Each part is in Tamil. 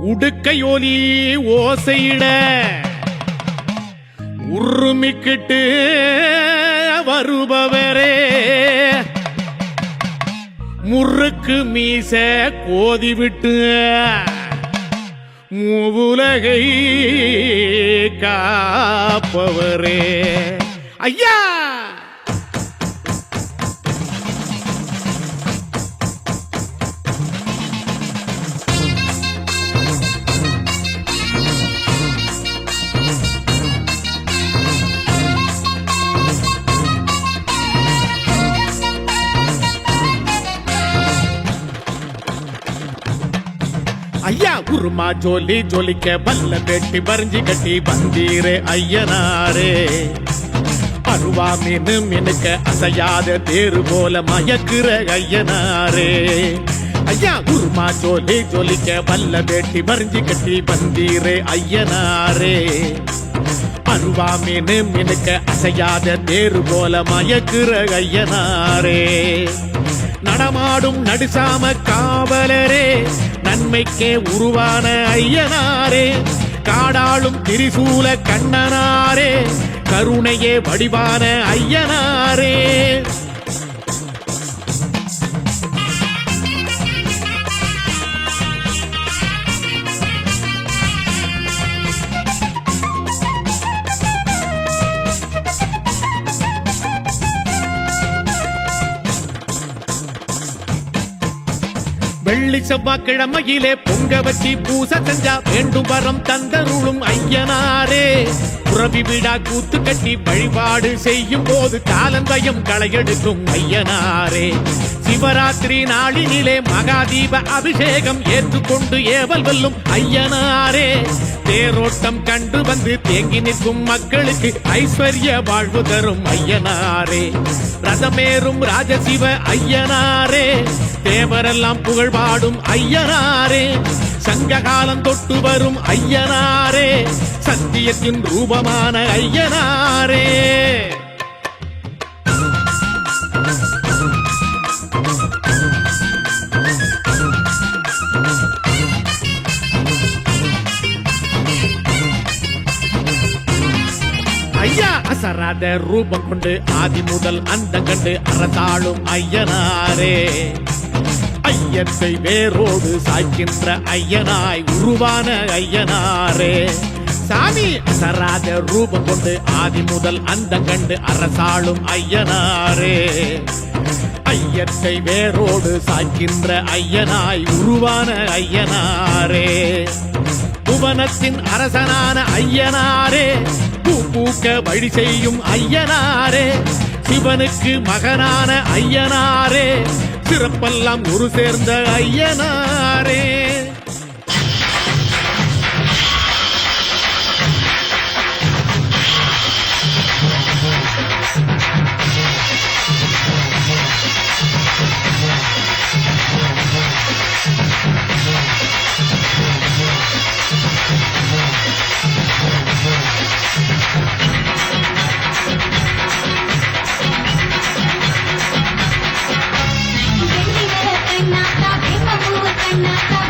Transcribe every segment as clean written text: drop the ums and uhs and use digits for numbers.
உடுக்கையோலி ஓசையிட உருமிக்கிட்டு வருபவரே முறுக்கு மீச கோதி விட்டு மூவுலகை காப்பவரே ஐயா. ஐயா உருமா ஜோலி ஜோலிக்க பல்ல பெட்டி பறிஞ்சி கட்டி வந்தீரே ஐயனாரே. அருவா மீனு மினுக்க அசையாத தேரு போல மயக்குற ஐயனாரே. ஐயா உருமா ஜோலி ஜோலிக்க பல்ல பெட்டி பறிஞ்சி கட்டி வந்தீரே ஐயனாரே. அருவா மீனு மினுக்க அசையாத தேரு போல மயக்குற ஐயனாரே. நடமாடும் நடுசாம காவலரே நன்மைக்கே உருவான ஐயனாரே. காடாளும் திரிசூல கண்ணனாரே கருணையே வடிவான ஐயனாரே. வெள்ளி செவ்வாய்க்கிழமையிலே பொங்க வச்சி பூச செஞ்சா வேண்டும் வரம் தந்தருளும் ஐயனாரே. புறவி விடா கூத்து கட்டி வழிபாடு செய்யும் போது காலந்தயம் களையெடுக்கும் ஐயனாரே. சிவராத்திரி நாளினிலே மகாதீப அபிஷேகம் ஏற்றுக்கொண்டு ஏவல் வெல்லும் ஐயனாரே. தேரோட்டம் கண்டு வந்து தேங்கி நிற்கும் மக்களுக்கு ஐஸ்வர்ய வாழ்வு தரும் ஐயனாரே. ரதமேறும் ராஜசிவ ஐயனாரே. தேவரெல்லாம் புகழ் பாடும் ஐயனாரே. சங்ககாலம் தொட்டு வரும் ஐயனாரே. சத்தியத்தின் ரூபமான ஐயனாரே. ஐயா அசராத ரூபம் கொண்டு ஆதி முதல் அந்த கண்டு அரசாளும் ஐயனாரே. ஐயத்தை வேரோடு சாய்க்கின்ற ஐயனாய் உருவான ஐயனாரே. சாமி அசராத ரூபம் கொண்டு ஆதி முதல் அந்த கண்டு அரசாளும் ஐயனாரே. ஐயத்தை வேரோடு சாய்க்கின்ற ஐயனாய் உருவான ஐயனாரே. புவனத்தின் அரசனான ஐயனாரே. பூ பூக்க வழி செய்யும் ஐயனாரே. சிவனுக்கு மகனான ஐயனாரே. சிறப்பெல்லாம் ஒரு சேர்ந்த ஐயனாரே. கண்ணாத்தா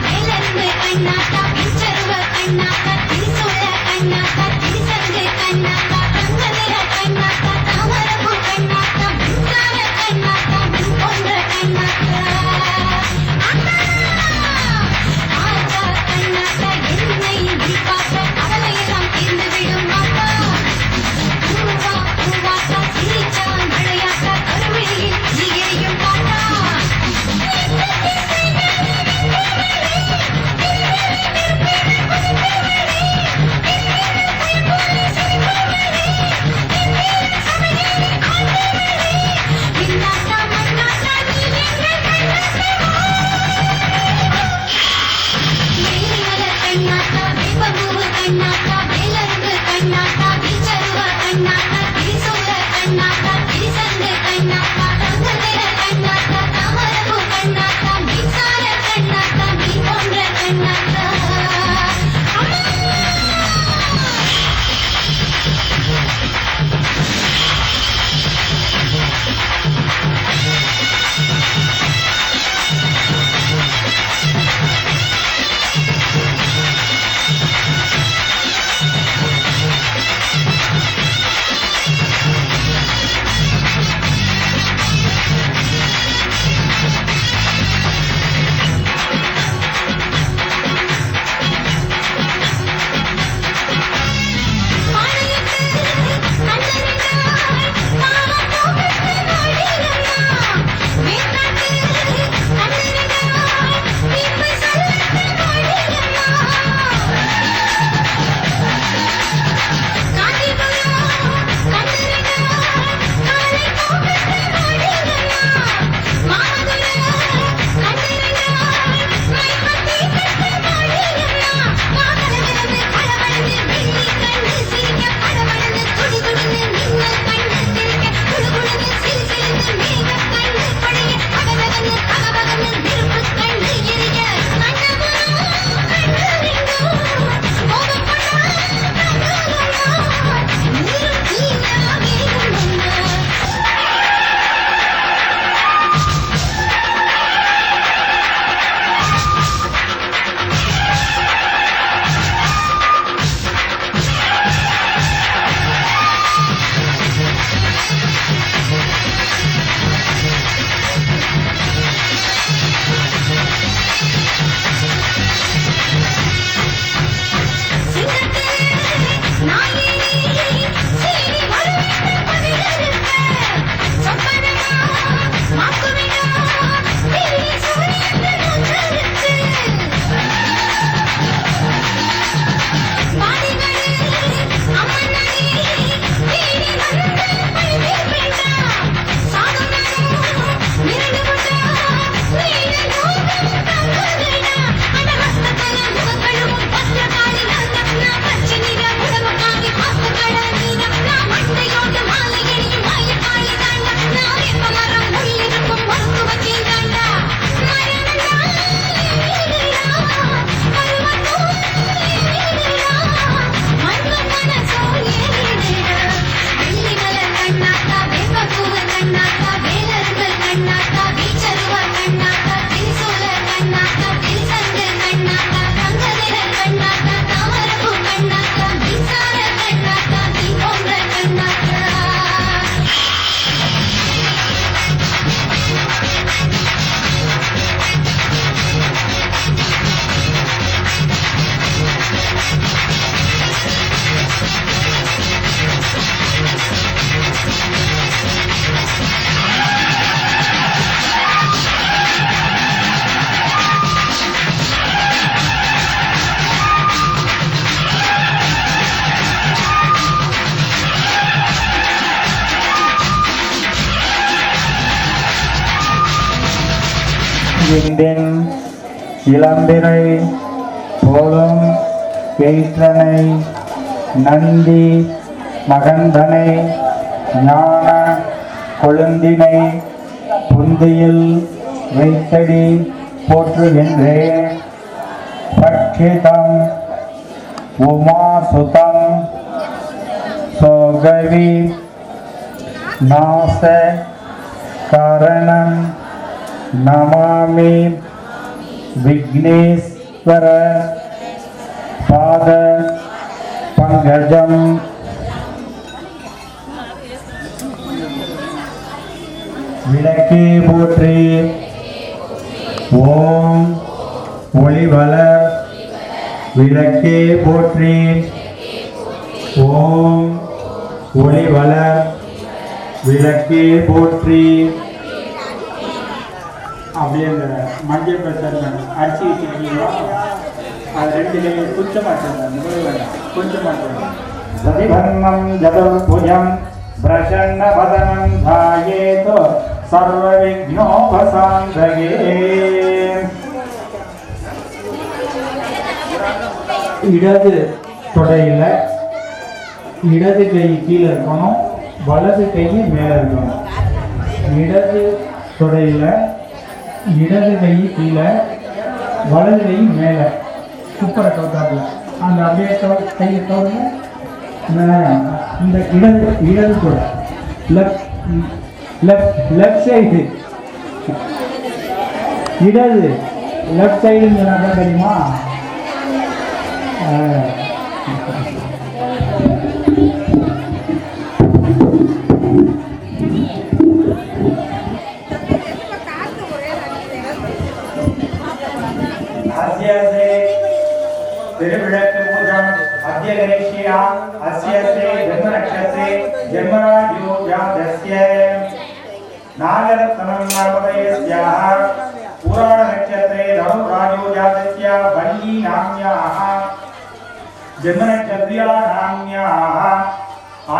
இந்தின் இளம்பிறை போலும் எயிற்றனை நந்தி மகந்தனை ஞான கொழுந்தினை புந்தியில் வைத்தடி போற்றுகின்றேன். பட்சிதம் உமாசுதம் சோகவி நாச காரணம் நமாமி விக்னேஸ்வர பாத பங்கஜம். விளக்கே போற்றி. ஓம் ஒளிவளர் விளக்கே போற்றி. ஓம் ஒளிவளர் விளக்கே போற்றி. அப்படியே அந்த மஞ்சள் பிரச்சனை அரிசி வச்சுருக்கீங்களா, அது ரெண்டுலேயும் கொஞ்சமாக கொஞ்சமாக சதிபர்ணம் ஜதுர்புஜம் பிரசன்னவதனம் தாயேதோ சர்வவிக்னோபசாந்தகே. இடது தொடையில் இடது கை கீழே இருக்கணும், வலது கை மேலே இருக்கணும். இடது தொடையில் இடது கை கீழே, வலது கை மேலே. சூப்பரை கவுத்தாப்பில் அந்த அப்படியே கையை கவுங்க. இந்த இடது தொடை லெஃப்ட் சைடு, இடது லெஃப்ட் சைடுன்னு சொன்னா தெரியுமா? திருவிளக்கு பூஜம் அத்ய கணேஷ்யா அஸ்யஸ்ரே ஜன்ம நக்ஷத்ரே ஜன்மராஜ்யோஜாதஸ்ய நாகரத்னம் நர்மதயஸ்யாஹ புராண நக்ஷத்ரே தனுராஜ்யோஜாதஸ்ய வன்னி நாம்யாஹ ஜன்ம நக்ஷத்ரியா நாம்யாஹ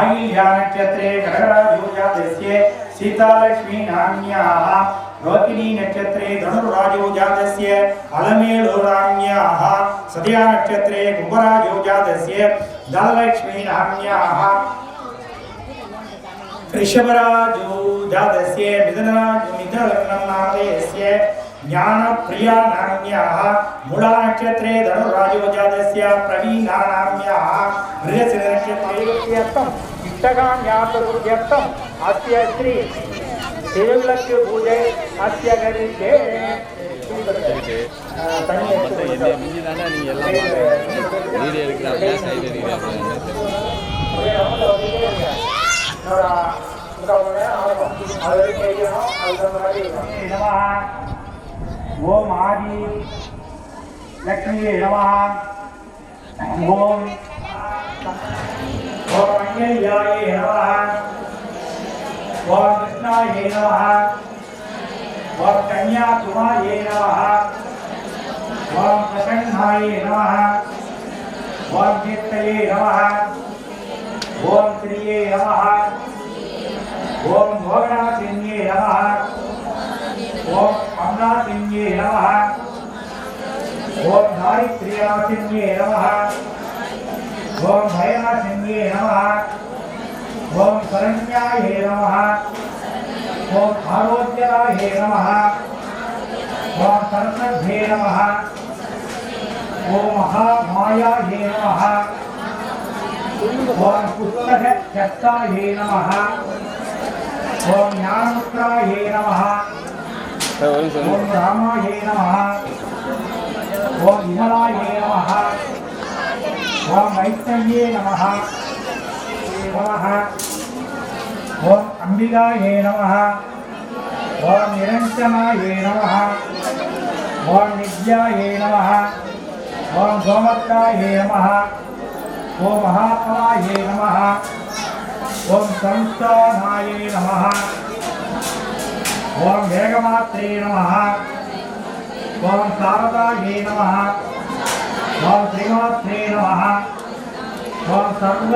ஆயில்யா நக்ஷத்ரே கடகராஜ்யோஜாதஸ்ய சீதாலக்ஷ்மி நாம்யாஹ रोहिणी नक्षत्रे धनुर्राजो जातस्य अलमेलु नाम्याः सदया नक्षत्रे कुंभराजो जातस्य धनलक्ष्मी नाम्याः ऋषभराजो जातस्य मिथुनलग्नं नामधेयस्य ज्ञानप्रिया नाम्याः मूला नक्षत्रे धनुर्राजो जातस्य प्रवीणा नाम्याः मृगशिरा नक्षत्रे इष्टकाम्यार्थं अस्य श्री திருவிளக்கு பூஜை அத்தியகரித்தே. ஓம் ஆதி லக்ஷ்மியே நமஹ. ஓம் அஞ்சலியாயே நமஹ. ओम कृष्णाये नमः. ओम कन्याकुमार्ये नमः. ओम प्रसन्नाये नमः. ओम चित्तये नमः. ओम श्रिये नमः. ओम भोगनाशिन्ये नमः. ओम अम्नाशिन्ये नमः. ओम दारिद्र्यनाशिन्ये नमः. ओम भयनाशिन्ये नमः. ओम शरण्याये नमः. ओम आरोग्याये नमः. ओम सर्वभ्ये नमः. ओम महामायाये नमः. ओम पुस्तकचक्राये नमः. ओम ज्ञानमुद्राये नमः. ओम रामाये नमः. ओम विमलाये नमः. ओम मैत्रेये नमः. ओम अंबिकाये नमः. ओम निरंजनाये नमः. ओम नित्याये नमः. ओम गोमत्ताये नमः. ओम महात्माये नमः. ओम संस्थानाये नमः. ओम वेगमात्रे नमः. ओम शारदाये नमः. ओम श्रीमात्रे नमः. ओम सर्व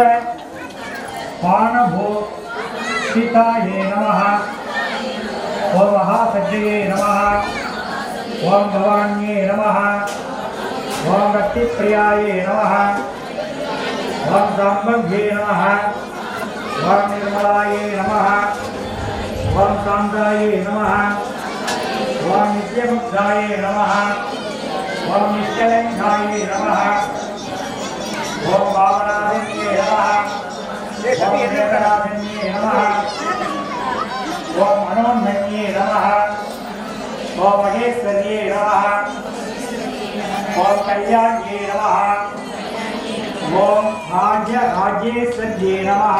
पाणभूषिताये नमः. ओम महासज्जये नमः. ஓம் பவான்யே நமஹ ஓம் பக்திப்ரியாயே நமஹ ஓம் சாம்பவ்யே நமஹ ஓம் நிர்மலாயே நமஹ ஓம் சாந்தாயே நமஹ ஓம் நித்யமுக்தாயே நமஹ ஓம் நிஷ்கலங்காயே நமஹ ஓம் பாவனாதின்யே நமஹ ஓம் ஏகநாதின்யே நமஹ ஓம் மனோன்மன்யே நமஹ ஓம் மகேஸ்வரியே நமஹ ஓம் கல்யாண்யே நமஹ ஓம் ராஜேஸ்வரியே நமஹ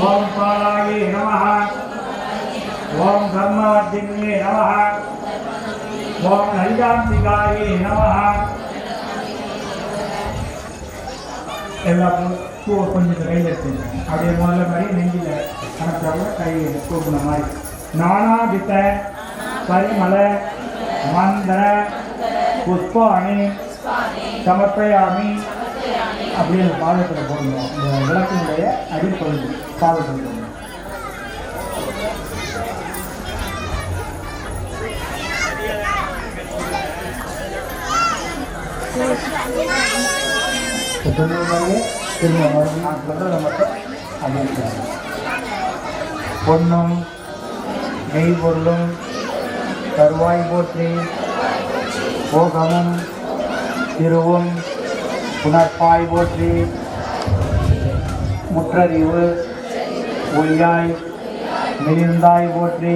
ஓம் பாலாயே நமஹ ஓம் தர்மார்த்தின்யே நமஹ ஓம் நையாந்திகாயே நமஹ. எல்லா பூவை கொஞ்சம் கையில் எடுத்துங்க. அப்படியே முதல்ல மாதிரி நெஞ்சில் கணக்காக கை கூப்பின மாதிரி நானாதித்த பரிமள மந்திர புஷ்பாணி சமர்ப்பயாமி அப்படின்னு பாதத்தில் போடணும். இந்த விளக்கினுடைய அடிப்பகுதி பாதத்தில் போடணும். திரும்ப மறுபடியும் நான் சொல்கிறத மட்டும் அறிவிக்கிறாங்க. பொன்னும் மெய்பொருளும் கருவாய் போற்றி போகமும் திருவும் புனர்பாய் போற்றி முற்றறிவு ஒளியாய் மிளிர்ந்தாய் போற்றி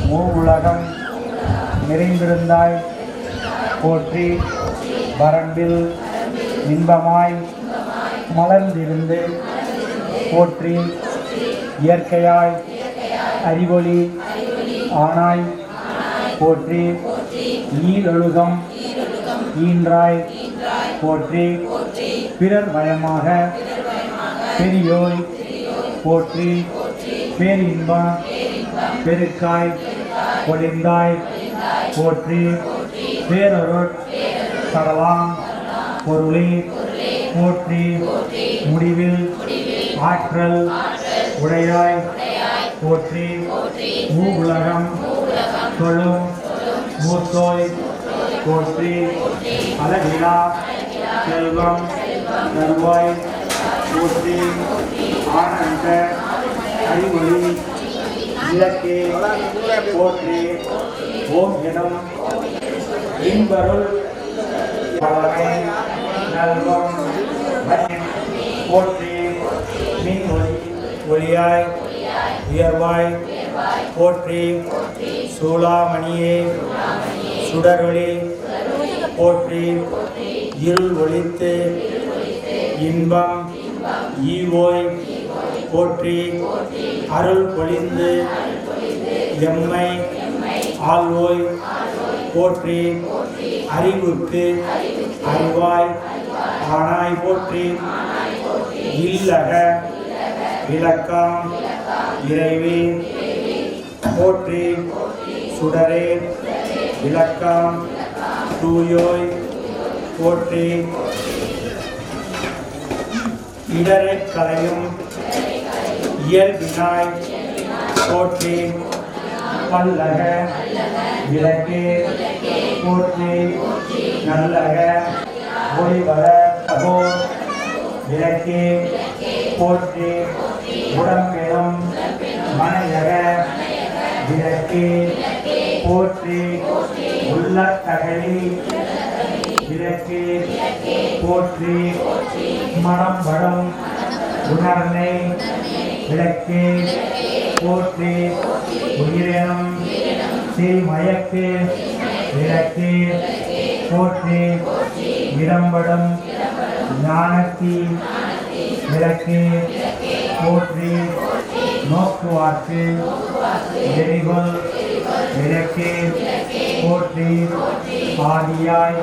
மூவுலகம் நிறைந்திருந்தாய் போற்றி வரம்பில் இன்பமாய் மலர்ந்திருந்து போற்றி இயற்கையாய் அறிவொளி ஆனாய் போற்றி ஈரொழுகம் ஈன்றாய் போற்றி பிறர் வயமாக பெரியோய் போற்றி பேரின்பம் பெருக்காய் பொழிந்தாய் போற்றி பேரொருள் கடலாம் பொருளே போற்றி முடிவில் ஆற்றல் உடையாய் போற்றி மூவுலகம் தொழும் மூத்தோய் போற்றி அழகிலா செல்வம் தருவாய் போற்றி ஆனந்த அறிவொளி இலக்கே போற்றி ஓம் எனும் இன்பருள் பலமே நல்வம் போற்றி மின் ஒளி ஒளியாய் உயர்வாய் போற்றி சூளாமணியே சுடரொளி போற்றி இருள் ஒளித்து இன்பம் ஈவோய் போற்றி அருள் பொழிந்து எம்மை ஆள்வோய் போற்றி அறிவுக்கு அறிவாய் ஆனாய் போற்றி இல்லக விளக்கம் இறைவி போற்றி சுடரே விளக்கம் தூயோய் போற்றி இடரை கலையும் இயல்பினாய் போற்றி பல்லக விளக்கே போற்றி நல்லக ஒளிவர அகோ விளக்கே போற்றி உடம்பெறும் மனையக விளக்கே போற்றி உள்ளத்தகழி விளக்கே போற்றி மனம் வளம் உணர்னை விளக்கே போற்றி உயிரினம் தீமயக்கு விளக்கே போற்றி இடம்படும் ஞானத்தி விளக்கே போற்றி நோக்குவார்க்கு எரிகொள் விளக்கே போற்றி ஆதியாய்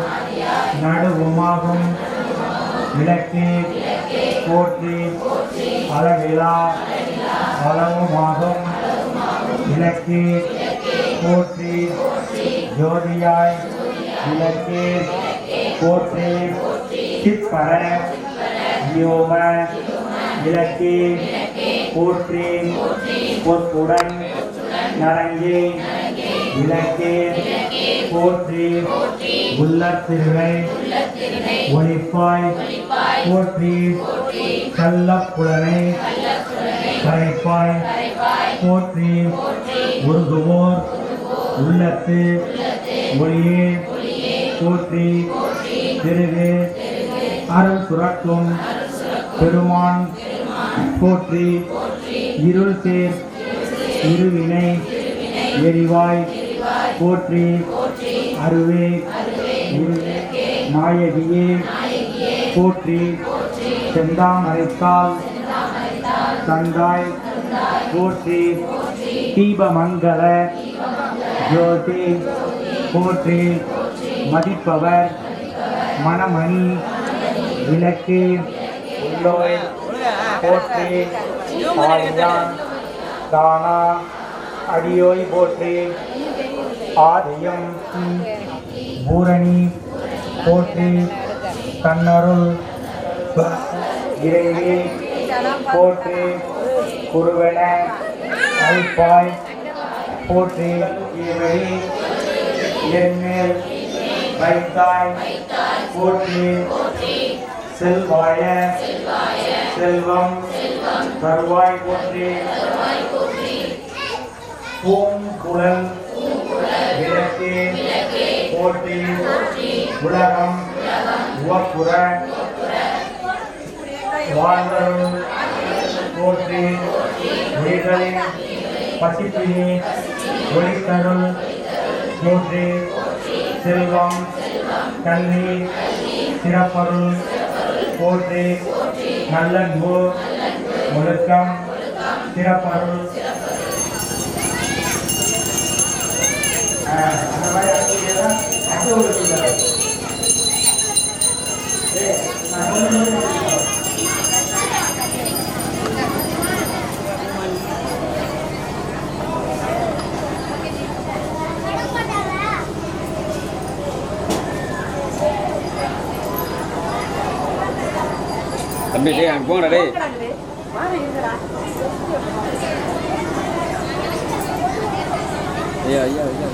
நடுவுமாகும் விளக்கே போற்றி அளவிலா அளவுமாகும் விளக்கே போற்றி ஜோதியாய் விளக்கே போற்றி சிற்பர யோம விளக்கே போற்றி பொற்புடன் நரங்கே விளக்கே போற்றி உள்ளத்திருவை ஒளிப்பாய் போற்றி கள்ளப்புலனை கரைப்பாய் போற்றி உருகுவோர் உள்ளத்து ஒளியே போற்றி திருவே அருள் சுரக்கும் பெருமான் போற்றி இருள் சேர் இருவினை எரிவாய் போற்றி அருவே நாயகியே போற்றி செந்தாமரைத்தால் தந்தாய் போற்றி தீபமங்கல ஜோதி போற்றி மதிப்பவர் மணமணி விளக்கு உள்ளோய் போற்றி ஆழியான் தானா அடியோய் போற்றி ஆதியம் பூரணி போற்றி கண்ணருள் இறைவே போற்றி குருவென அழிப்பாய் போற்றி இவழி என்மேல் வைத்தாய் போற்றி செல்வாய செல்வம் தருவாய் போற்றி பூங்குழல் விளக்கே போற்றி உலகம் உவப்புற வாழ்ந்தருள் போற்றி உயிர்களின் பசிப்பினி ஒளித்தருள் போற்றி செல்வம் கல்வி சிறப்பருள் போற்றி நல்லன்பு ஒழுக்கம் சிறப்பருள் அந்த மாதிரி தம்பி டேய் அங்கே போங்கடா டேய் ஐயா ஐயா ஐயா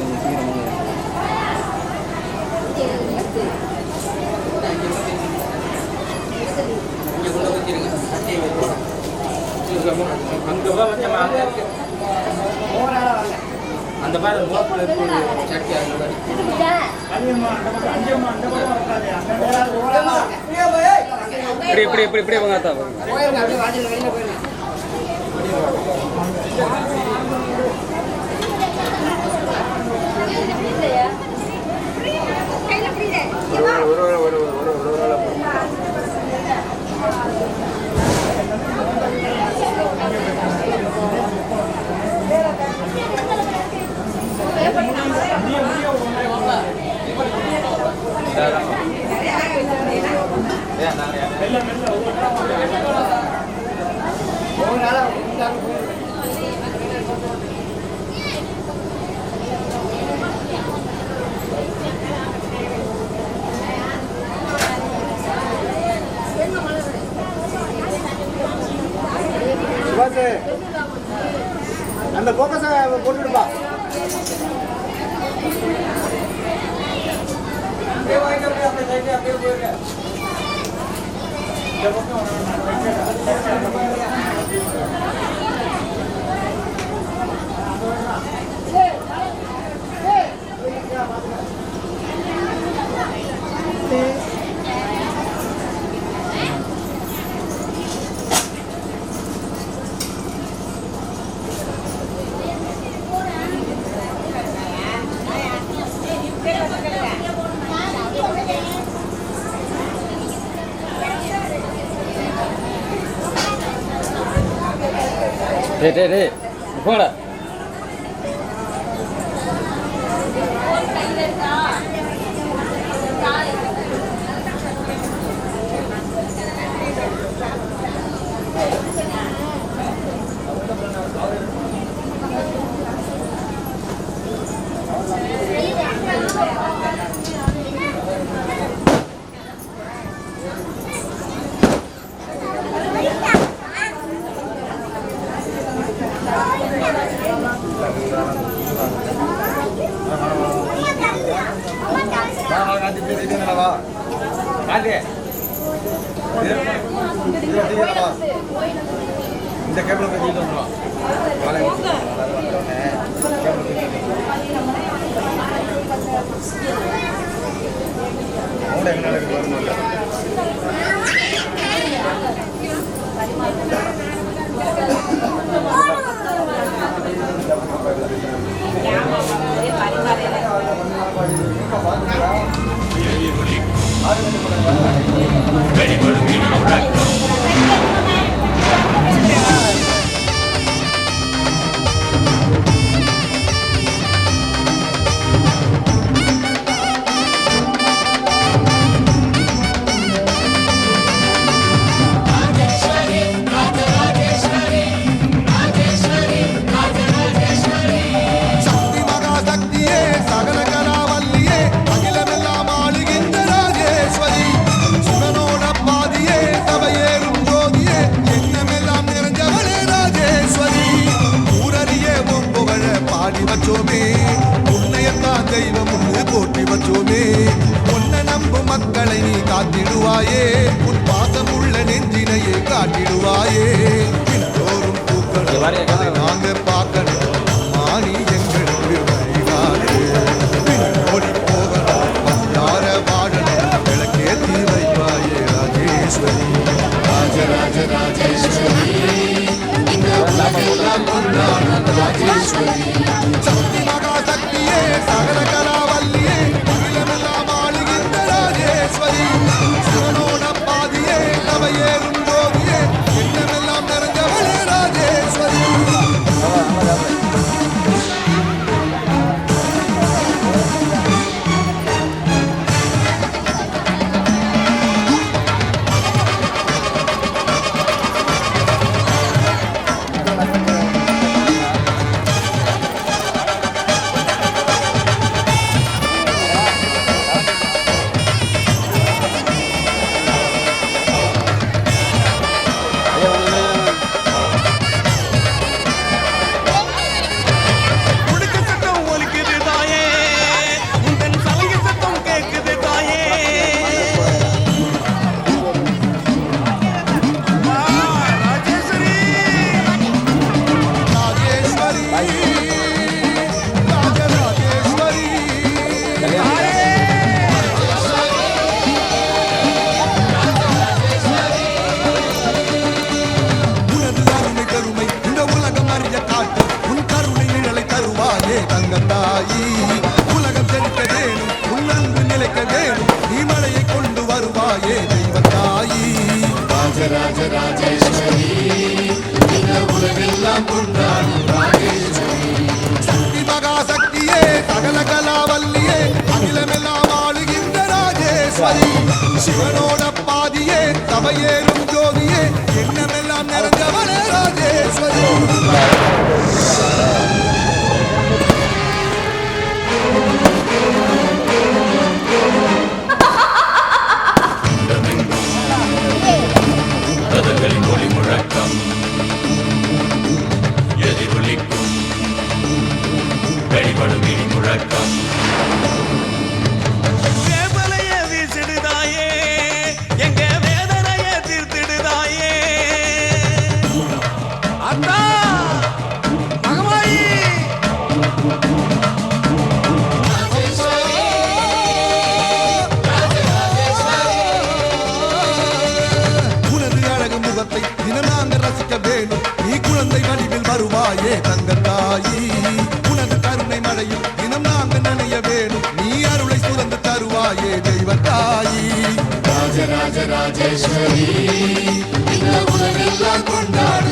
சீக்கிரம் அந்த மாதிரி சக்தி இப்படி வாங்க அந்த போக்கஸை போட்டுடுப்பா. டேய் போடா. இந்த கேபிள் கட்டிட்டு மக்களை நீ காத்திடுவாயே உன் பாசமுள்ள நெஞ்சினையே காட்டிடுவாயே எல்லோரும் பூக்கள் நாங்க பார்க்கணும் மாணி எங்களுக்கு வழிகாட்டு ஓடி போகணும் யார பாடணும் விளக்கேற்றி வைப்பாயே ராஜேஸ்வரி ராஜராஜ ராஜேஸ்வரி ராஜேஸ்வரி சக்தி மகா சக்தியே சகல கலாவல்லியே அகிலமெல்லாம் ஆளுகின்ற ராஜேஸ்வரி சிவனோட பாதியே நவையேறும் ஜோதியே எண்ணமெல்லாம் நிறைஞ்சவளே ராஜேஸ்வரி உலகம் செழிக்க வேணும் உன் அன்பு நிலைக்க வேணும் நீ மழையை கொண்டு வருவாயே தெய்வத்தாயி ராஜராஜ ராஜேஸ்வரி உலகெல்லாம் கொண்டாடும் ராஜேஸ்வரி சக்தி மகா சக்தியே சகல கலாவல்லியே அகிலமெல்லாம் ஆளுகின்ற ராஜேஸ்வரி சிவனோட பாதியே சபையேறும் ஜோதியே எண்ணமெல்லாம் நிறைஞ்சவனே ராஜேஸ்வரி ஒளி முழக்கம் எதிரொலிக்கும் வெளிப்படும் இடி முழக்கம் வேதனைய வீசிடுதாயே எங்க வேதனைய தீர்த்திடுதாயே அத்தா மகமாயி தினம் நாங்கள் ரசிக்க வேணும் நீ குழந்தை வடிவில் வருவாயே தங்கத்தாயி உனது கருணை மழையில் தினம் நாங்கள் நனைய வேணும் நீ அருளை சுரந்து தருவாயே தெய்வத்தாயி ராஜராஜ ராஜேஸ்வரி உலகெல்லாம் கொண்டாட